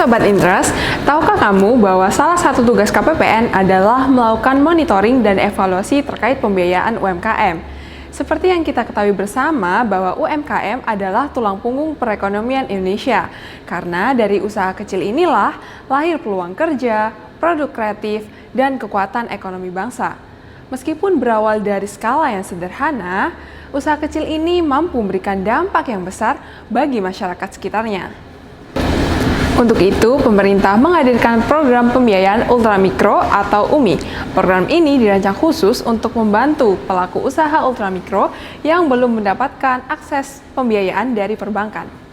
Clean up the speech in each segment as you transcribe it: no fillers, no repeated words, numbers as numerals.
Sobat Interest, tahukah kamu bahwa salah satu tugas KPPN adalah melakukan monitoring dan evaluasi terkait pembiayaan UMKM? Seperti yang kita ketahui bersama bahwa UMKM adalah tulang punggung perekonomian Indonesia. Karena dari usaha kecil inilah lahir peluang kerja, produk kreatif, dan kekuatan ekonomi bangsa. Meskipun berawal dari skala yang sederhana, usaha kecil ini mampu memberikan dampak yang besar bagi masyarakat sekitarnya. Untuk itu, pemerintah menghadirkan program pembiayaan ultramikro atau UMI. Program ini dirancang khusus untuk membantu pelaku usaha ultramikro yang belum mendapatkan akses pembiayaan dari perbankan.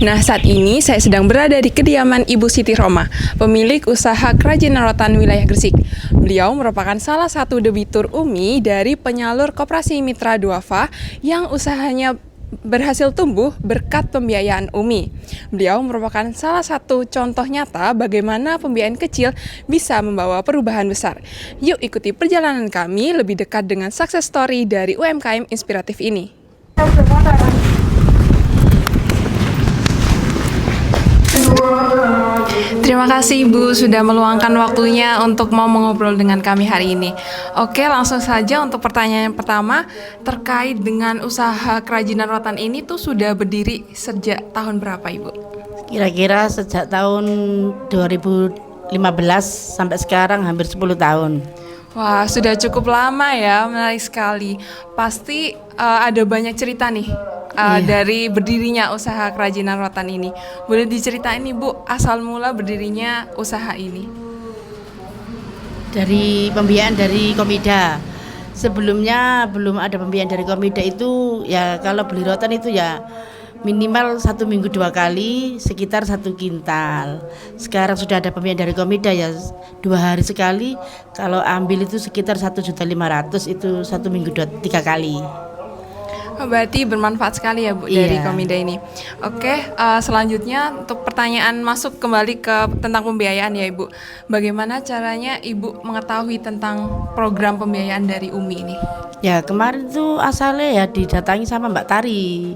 Nah, saat ini saya sedang berada di kediaman Ibu Siti Roma, pemilik usaha kerajinan rotan wilayah Gresik. Beliau merupakan salah satu debitur UMI dari penyalur Koperasi Mitra Duafa yang usahanya berhasil tumbuh berkat pembiayaan UMI. Beliau merupakan salah satu contoh nyata bagaimana pembiayaan kecil bisa membawa perubahan besar. Yuk ikuti perjalanan kami lebih dekat dengan success story dari UMKM inspiratif ini. Terima kasih Ibu sudah meluangkan waktunya untuk mau mengobrol dengan kami hari ini. Oke, langsung saja untuk pertanyaan yang pertama terkait dengan usaha kerajinan rotan ini tuh sudah berdiri sejak tahun berapa Ibu? Kira-kira sejak tahun 2015 sampai sekarang hampir 10 tahun. Wah, sudah cukup lama ya, menarik sekali. Pasti ada banyak cerita nih dari berdirinya usaha kerajinan rotan ini. Boleh diceritain nih Bu, asal mula berdirinya usaha ini? Dari pembiayaan dari Komida. Sebelumnya belum ada pembiayaan dari Komida itu ya kalau beli rotan itu ya minimal 1 minggu 2 kali sekitar 1 kintal. Sekarang sudah ada pembiayaan dari Komida ya 2 hari sekali. Kalau ambil itu sekitar 1.500.000 itu 1 minggu 3 kali. Berarti bermanfaat sekali ya Bu dari Komida ini. Oke, selanjutnya untuk pertanyaan masuk kembali ke tentang pembiayaan ya Ibu. Bagaimana caranya Ibu mengetahui tentang program pembiayaan dari UMI ini? Ya kemarin tuh asalnya ya didatangi sama Mbak Tari,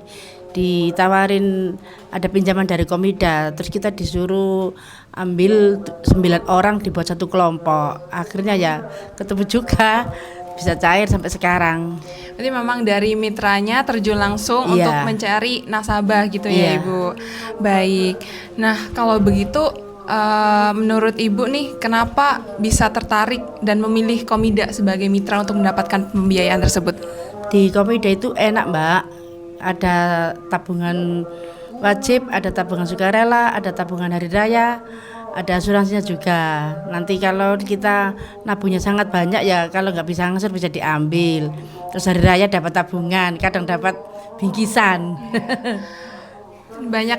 ditawarin ada pinjaman dari Komida, terus kita disuruh ambil 9 orang dibuat satu kelompok. Akhirnya ya ketemu juga, bisa cair sampai sekarang. Jadi memang dari mitranya terjun langsung untuk mencari nasabah gitu ya Ibu. Baik. Nah kalau begitu menurut Ibu nih kenapa bisa tertarik dan memilih Komida sebagai mitra untuk mendapatkan pembiayaan tersebut? Di Komida itu enak Mbak, ada tabungan wajib, ada tabungan sukarela, ada tabungan hari raya, ada asuransinya juga. Nanti kalau kita nabungnya sangat banyak ya kalau nggak bisa ngasur bisa diambil. Terus hari raya dapat tabungan, kadang dapat bingkisan.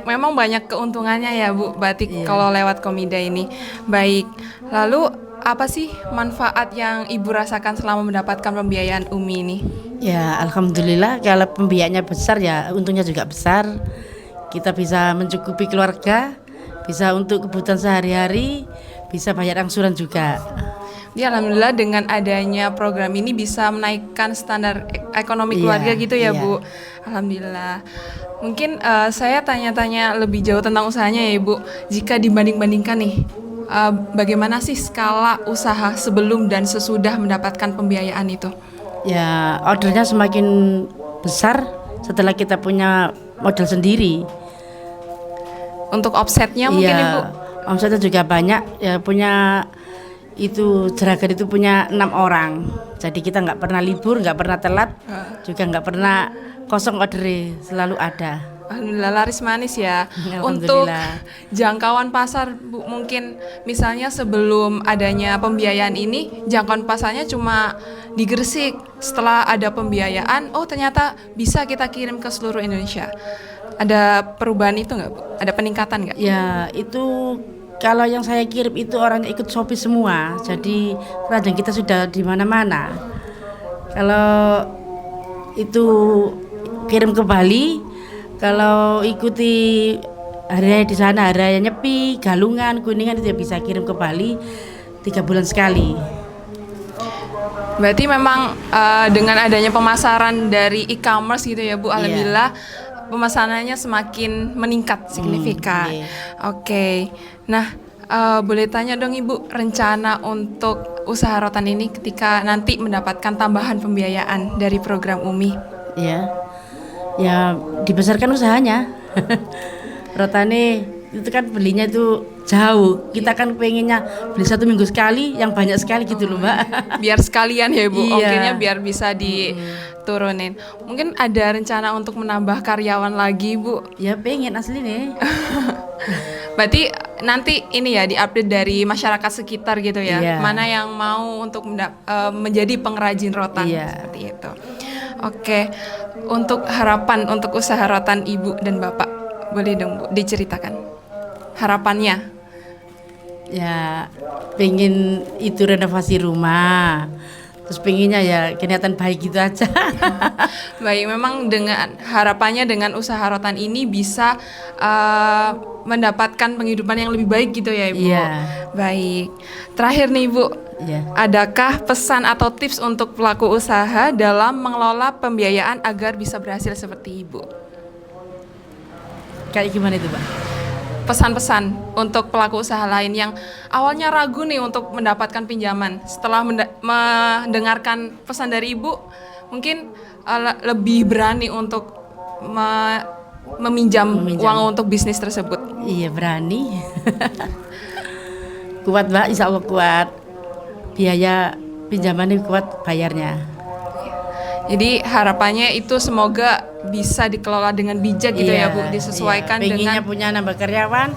Memang banyak keuntungannya ya Bu Batik kalau lewat Komida ini. Baik, lalu apa sih manfaat yang Ibu rasakan selama mendapatkan pembiayaan UMI ini? Ya alhamdulillah kalau pembiayaannya besar ya untungnya juga besar. Kita bisa mencukupi keluarga, bisa untuk kebutuhan sehari-hari, bisa bayar angsuran juga. Ya alhamdulillah dengan adanya program ini bisa menaikkan standar ekonomi keluarga gitu ya Bu. Alhamdulillah. Mungkin saya tanya-tanya lebih jauh tentang usahanya ya Ibu. Jika dibanding-bandingkan nih, bagaimana sih skala usaha sebelum dan sesudah mendapatkan pembiayaan itu? Ya ordernya semakin besar setelah kita punya modal sendiri. Untuk offsetnya mungkin Iya, Ibu? omsetnya juga banyak. Ya punya itu jeragan itu punya 6 orang. Jadi kita nggak pernah libur, nggak pernah telat, juga nggak pernah kosong order, selalu ada. Alhamdulillah laris manis ya. Untuk Alhamdulillah. jangkauan pasar Bu, mungkin misalnya sebelum adanya pembiayaan ini jangkauan pasarnya cuma di Gresik. Setelah ada pembiayaan, oh ternyata bisa kita kirim ke seluruh Indonesia. Ada perubahan itu nggak Bu? Ada peningkatan nggak? Ya itu kalau yang saya kirim itu orangnya ikut Shopee semua. Jadi keranjang kita sudah di mana-mana. Kalau itu kirim ke Bali, kalau ikuti hari raya di sana, hari raya Nyepi, Galungan, Kuningan itu ya bisa kirim ke Bali 3 bulan sekali. Berarti memang dengan adanya pemasaran dari e-commerce gitu ya Bu, alhamdulillah pemasarannya semakin meningkat signifikan. Iya. Oke. Nah, boleh tanya dong Ibu, rencana untuk usaha rotan ini ketika nanti mendapatkan tambahan pembiayaan dari program UMI? Ya dibesarkan usahanya. Rotane itu kan belinya itu jauh. Kita kan pengennya beli 1 minggu sekali, yang banyak sekali gitu loh Mbak. Biar sekalian ya Bu, Iya. ongkirnya biar bisa diturunin. Mungkin ada rencana untuk menambah karyawan lagi Bu? Ya pengen asli nih. Berarti nanti ini ya diupdate dari masyarakat sekitar gitu ya. Iya. Mana yang mau untuk menjadi pengrajin rotan Iya. seperti itu. Oke. Untuk harapan untuk usaha rotan Ibu dan Bapak, boleh dong Bu diceritakan harapannya? Ya pengen itu renovasi rumah. Terus pengennya ya kelihatan baik gitu aja. Baik, memang dengan harapannya dengan usaha rotan ini bisa mendapatkan penghidupan yang lebih baik gitu ya Ibu. Iya. Baik. Terakhir nih Ibu, Ya. adakah pesan atau tips untuk pelaku usaha dalam mengelola pembiayaan agar bisa berhasil seperti Ibu? Kayak gimana itu, Pak? Pesan-pesan untuk pelaku usaha lain yang awalnya ragu nih untuk mendapatkan pinjaman, setelah mendengarkan pesan dari Ibu, mungkin lebih berani untuk meminjam uang untuk bisnis tersebut. Iya berani. Kuat Mbak, insya Allah kuat. Biaya pinjamannya kuat bayarnya. Jadi harapannya itu semoga bisa dikelola dengan bijak gitu ya Bu, disesuaikan pengennya dengan punya nambah karyawan,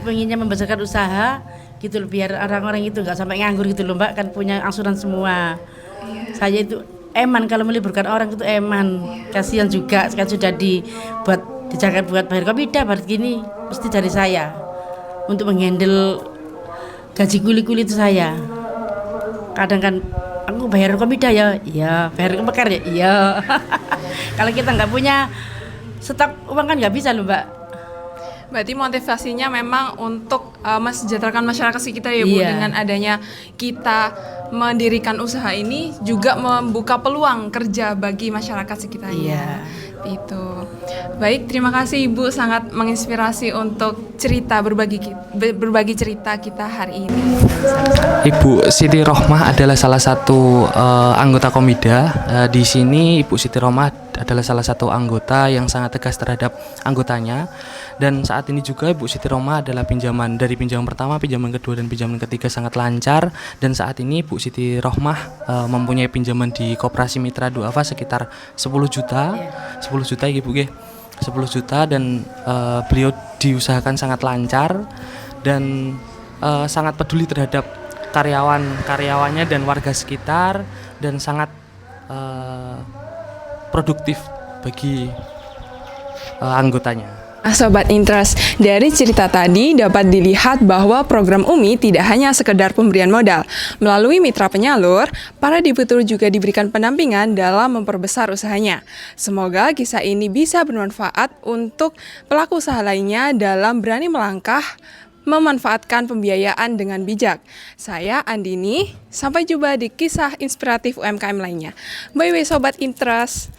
pengennya membesarkan usaha gitu loh, biar orang-orang itu nggak sampai nganggur gitu loh Mbak, kan punya angsuran semua. Saya itu eman kalau meliburkan orang itu eman, kasihan juga kan sudah dijaga buat bayar Kopida, bayar gini mesti dari saya untuk menghandle gaji kuli-kuli itu saya. Kadang kan aku bayar Kopida ya, iya, bayar Kemekar ya, iya. Kalau kita nggak punya stok uang kan nggak bisa loh Mbak. berarti motivasinya memang untuk mensejahterakan masyarakat sekitar ya Bu, Iya. dengan adanya kita mendirikan usaha ini juga membuka peluang kerja bagi masyarakat sekitarnya. Iya. Itu. Baik, terima kasih Ibu, sangat menginspirasi untuk cerita berbagi cerita kita hari ini. Ibu Siti Rohmah adalah salah satu anggota Komida. Di sini Ibu Siti Rohmah adalah salah satu anggota yang sangat tegas terhadap anggotanya. Dan saat ini juga Ibu Siti Rohmah adalah pinjaman pertama, pinjaman kedua, dan pinjaman ketiga sangat lancar. Dan saat ini Ibu Siti Rohmah mempunyai pinjaman di Koperasi Mitra Duafa sekitar 10 juta. 10 juta Ibu nggih. 10 juta dan beliau diusahakan sangat lancar dan sangat peduli terhadap karyawannya dan warga sekitar, dan sangat produktif bagi anggotanya. Sobat Interest, dari cerita tadi dapat dilihat bahwa program UMI tidak hanya sekedar pemberian modal. Melalui mitra penyalur, para debitur juga diberikan pendampingan dalam memperbesar usahanya. Semoga kisah ini bisa bermanfaat untuk pelaku usaha lainnya dalam berani melangkah memanfaatkan pembiayaan dengan bijak. Saya Andini, sampai jumpa di kisah inspiratif UMKM lainnya. Bye bye Sobat Interest.